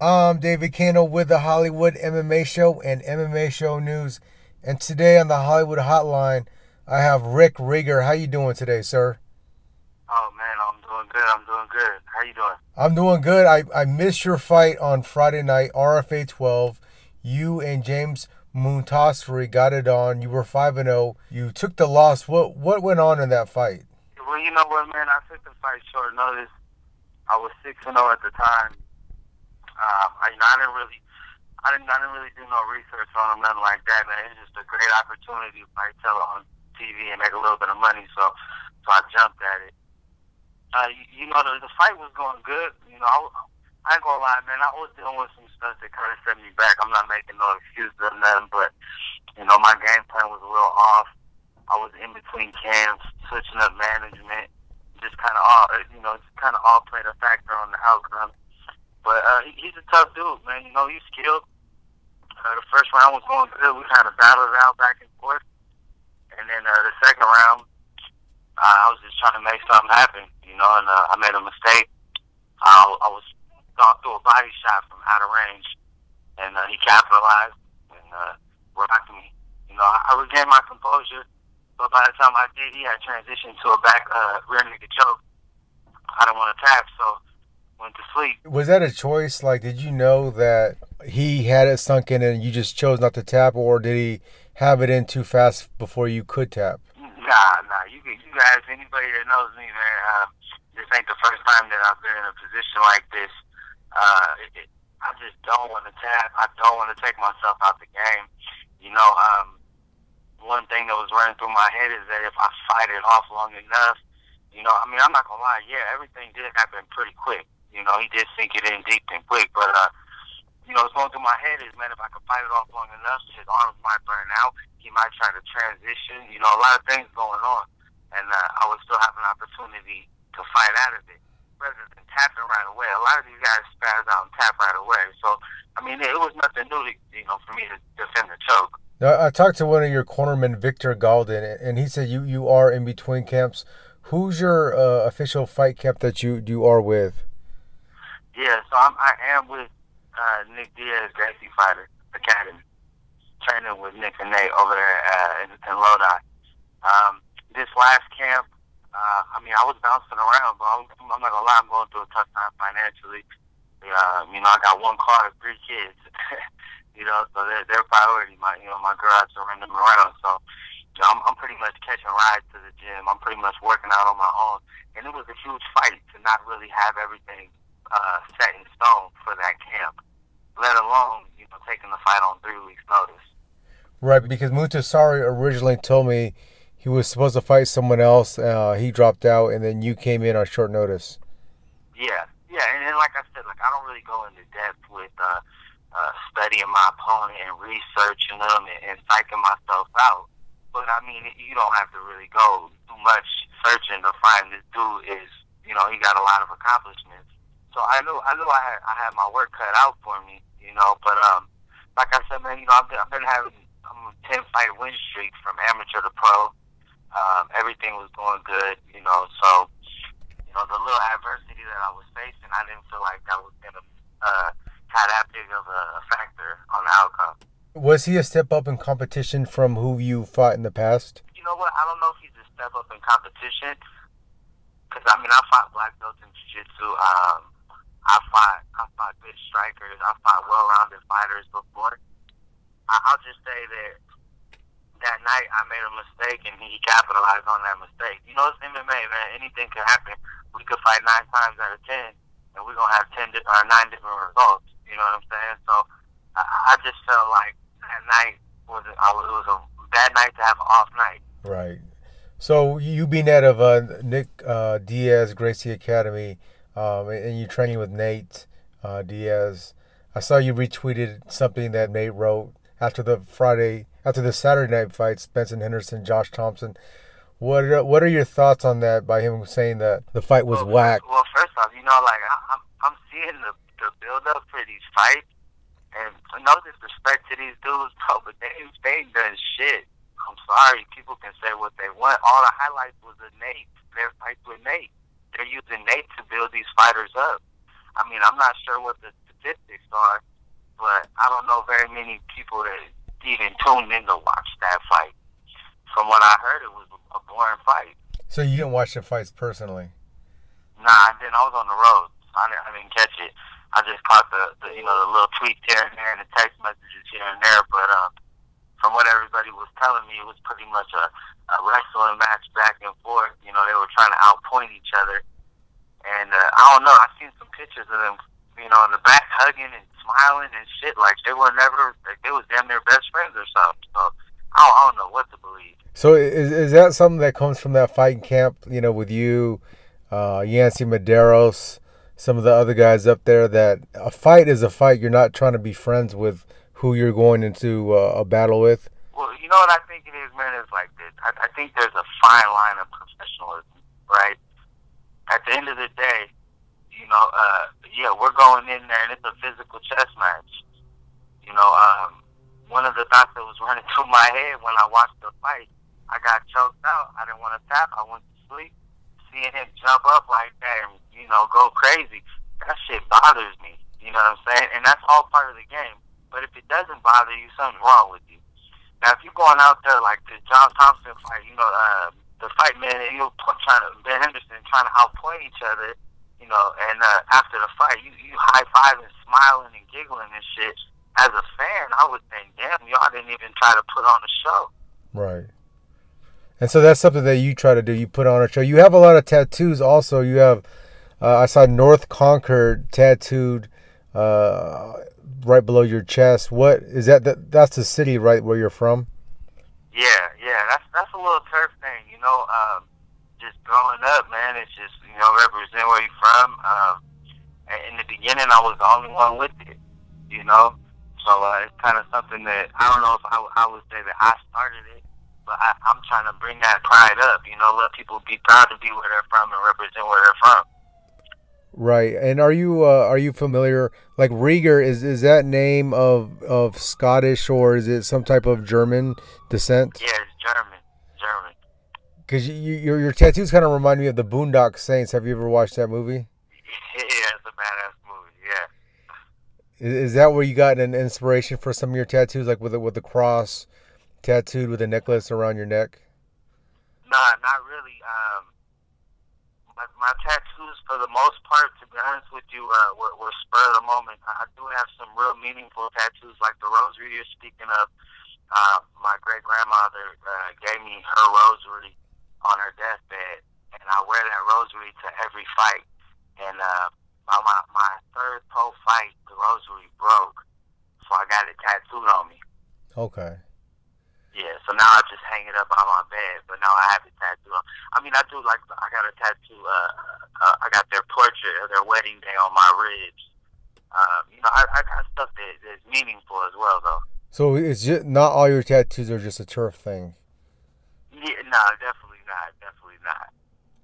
I'm David Kano with the Hollywood MMA Show and MMA Show News. And today on the Hollywood Hotline, I have Rick Reger. How you doing today, sir? Oh man, I'm doing good. I'm doing good. How you doing? I'm doing good. I missed your fight on Friday night, RFA 12. You and James Moontasri got it on. You were 5-0. You took the loss. What went on in that fight? Well, you know what, man? I took the fight short notice. I was 6-0 at the time. I didn't really do no research on him, nothing like that, man. It's just a great opportunity to fight Teller on TV and make a little bit of money, so I jumped at it. The fight was going good. I ain't gonna lie, man. I was dealing with some stuff that kind of set me back. I'm not making no excuses or nothing, but my game plan was a little off. I was in between camps, switching up management, just kind of all played a factor on the outcome. But he's a tough dude, man. He's skilled. The first round was going good. We kind of battled it out back and forth. And then the second round, I was just trying to make something happen, and I made a mistake. I was thought through a body shot from out of range, and he capitalized and rocked me. I regained my composure, but by the time I did, he had transitioned to a back rear naked choke. I didn't want to tap, so went to sleep. Was that a choice? Like, did you know that he had it sunk in and you just chose not to tap, or did he have it in too fast before you could tap? Nah. You guys, anybody that knows me, man, this ain't the first time that I've been in a position like this. I just don't want to tap. I don't want to take myself out the game. One thing that was running through my head is that if I fight it off long enough, I'm not gonna lie. Yeah, everything did happen pretty quick. He did sink it in deep and quick, but what's going through my head is, man, if I could fight it off long enough, his arms might burn out. He might try to transition. A lot of things going on, and I would still have an opportunity to fight out of it rather than tapping right away. A lot of these guys spaz out and tap right away. So, it was nothing new, for me to defend the choke. Now, I talked to one of your cornermen, Victor Galden, and he said you are in between camps. Who's your official fight camp that you are with? Yeah, so I am with Nate Diaz, Gracie Fighter Academy, training with Nick and Nate over there in Lodi. This last camp, I was bouncing around, but I'm not gonna lie, I'm going through a tough time financially. I got one car and 3 kids, so they're priority. My girl has to run them around, so I'm pretty much catching rides to the gym. I'm pretty much working out on my own, and it was a huge fight to not really have everything set in stone for that camp, let alone taking the fight on 3 weeks' notice. Right, because Moontasri originally told me he was supposed to fight someone else. He dropped out, and then you came in on short notice. Yeah, and then like I said, I don't really go into depth with studying my opponent and researching them and psyching myself out. But you don't have to really go too much searching to find this dude is, he got a lot of accomplishments. So I knew I had my work cut out for me, But like I said, man, I've been having a 10-fight win streak from amateur to pro. Everything was going good, So the little adversity that I was facing, I didn't feel like that was gonna have that big of a factor on the outcome. Was he a step up in competition from who you fought in the past? You know what? I don't know if he's a step up in competition, because I fought black belts in jiu-jitsu. I fought good strikers. I fought well-rounded fighters before. I'll just say that night I made a mistake and he capitalized on that mistake. It's MMA, man. Anything can happen. We could fight 9 times out of 10, and we're gonna have 9 different results. You know what I'm saying? So I just felt like that night it was a bad night to have an off night. Right. So you being out of Nick Diaz Gracie Academy, and you training with Nate Diaz, I saw you retweeted something that Nate wrote after the Saturday night fights, Benson Henderson, Josh Thompson. What are your thoughts on that, by him saying that the fight was whack? Well, first off, I'm seeing the build up for these fights, and no disrespect to these dudes, bro, but they ain't done shit. I'm sorry, people can say what they want. All the highlights was of Nate, their fights with Nate. They're using Nate to build these fighters up. I'm not sure what the statistics are. even tuned in to watch that fight. From what I heard, it was a boring fight. So you didn't watch the fights personally? Nah, I didn't. I was on the road. I didn't catch it. I just caught the the little tweets here and there and the text messages here and there. But from what everybody was telling me, it was pretty much a wrestling match back and forth. You know, they were trying to outpoint each other. And I don't know. I seen some pictures of them, in the back hugging and smiling and shit. Like they was damn near best friends or something. So I don't know what to believe. So is that something that comes from that fighting camp? With you, Yancy Medeiros, some of the other guys up there. That a fight is a fight. You're not trying to be friends with who you're going into a battle with. Well, you know what I think it is, man. It's like this. I think there's a fine line of professionalism, right? At the end of the day, we're going in there and it's a physical chess match. One of the thoughts that was running through my head when I watched the fight, I got choked out. I didn't want to tap. I went to sleep. Seeing him jump up like that and, go crazy, that shit bothers me. You know what I'm saying? And that's all part of the game. But if it doesn't bother you, something's wrong with you. Now, if you're going out there like the John Thompson fight, the fight, man, Ben Henderson trying to outpoint each other, and after the fight, you high-fiving, smiling, and giggling and shit. As a fan, I would think, damn, y'all didn't even try to put on a show. Right. And so that's something that you try to do. You put on a show. You have a lot of tattoos also. You have, I saw North Concord tattooed right below your chest. What is that? That's the city, right, where you're from? Yeah. That's a little turf thing, just growing up, man. It's just, represent where you're from. In the beginning, I was the only one with it, So it's kind of something that I don't know if I would say that I started it, but I'm trying to bring that pride up, let people be proud to be where they're from and represent where they're from. Right. And are you familiar, like Reger, is that name of Scottish or is it some type of German descent? Yeah, it's German. Because your tattoos kind of remind me of the Boondock Saints. Have you ever watched that movie? Yeah, it's a badass movie, yeah. Is that where you got an inspiration for some of your tattoos, like with the cross tattooed with a necklace around your neck? Nah, not really. My tattoos, for the most part, to be honest with you, were spur of the moment. I do have some real meaningful tattoos, like the rosary you're speaking of. My great-grandmother gave me her rosary on her deathbed, and I wear that rosary to every fight. And my third pro fight, the rosary broke, so I got it tattooed on me. Okay. Yeah, so now I just hang it up on my bed, but now I have it tattooed on. I mean, I do, like, I got a tattoo, I got their portrait of their wedding day on my ribs. I got stuff that's meaningful as well, though. So it's just not all your tattoos are just a turf thing? Yeah, no, definitely not.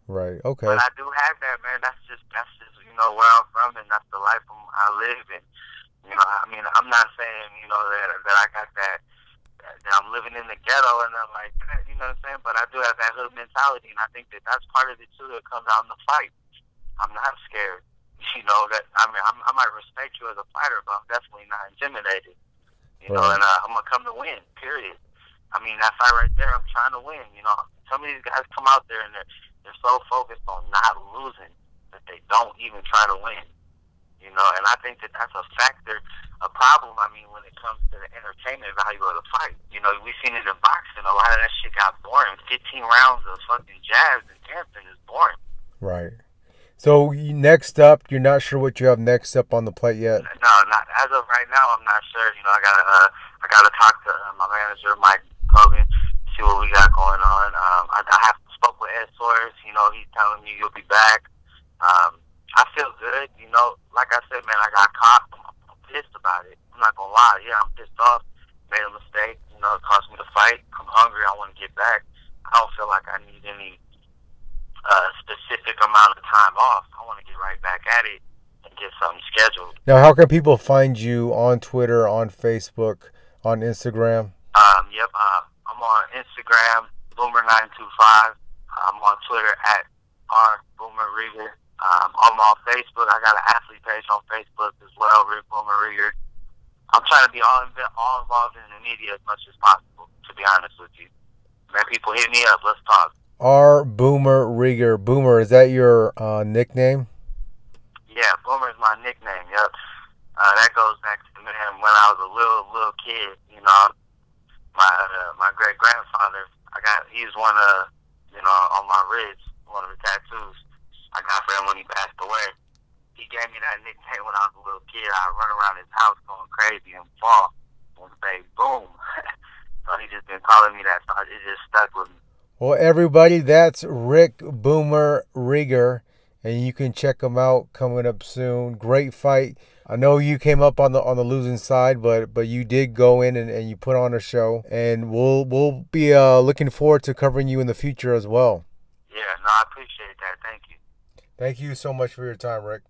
Right, okay. But I do have that, man. That's just where I'm from, and that's the life I live in. I'm not saying, that I got that I'm living in the ghetto and I'm like that, you know what I'm saying? But I do have that hood mentality, and I think that's part of it too that comes out in the fight. I'm not scared. I might respect you as a fighter, but I'm definitely not intimidated. And I'm gonna come to win. Period. That fight right there, I'm trying to win. Some of these guys come out there and they're so focused on not losing that they don't even try to win. And I think that's a factor, a problem. When it comes to the entertainment value of the fight, we've seen it in boxing. A lot of that shit got boring. 15 rounds of fucking jabs and dancing is boring. Right. So next up, you're not sure what you have next up on the plate yet? No, not as of right now. I'm not sure. I gotta talk to my manager, Mike Hogan, see what we got going on. I have spoke with Ed Sawyers. He's telling me you'll be back. I feel good. Like I said, man, I got caught. I'm pissed about it. I'm not gonna lie. Yeah, I'm pissed off. Made a mistake. It cost me the fight. I'm hungry. I want to get back. I don't feel like I need any specific amount of time off. I want to get right back at it and get something scheduled. Now, how can people find you on Twitter, on Facebook, on Instagram? Yep. I'm on Instagram, Boomer925. I'm on Twitter at @BoomerReger. I'm on Facebook. I got an athlete page on Facebook as well, Rick Reger. I'm trying to be all involved in the media as much as possible, to be honest with you. Let people hit me up. Let's talk. R. Boomer Reger. Boomer, is that your nickname? Yeah, Boomer is my nickname. Yep. That goes back to, man, when I was a little kid. You know, my great grandfather. He's one of, you know, on my wrist, one of the tattoos I got for him when he passed away. He gave me that nickname when I was a little kid. I'd run around his house going crazy and fall and say, boom. So he just been calling me that. So it just stuck with me. Well, everybody, that's Rick Boomer Reger, and you can check him out coming up soon. Great fight. I know you came up on the losing side, but you did go in and you put on a show, and we'll be looking forward to covering you in the future as well. Yeah, no, I appreciate that. Thank you. Thank you so much for your time, Rick.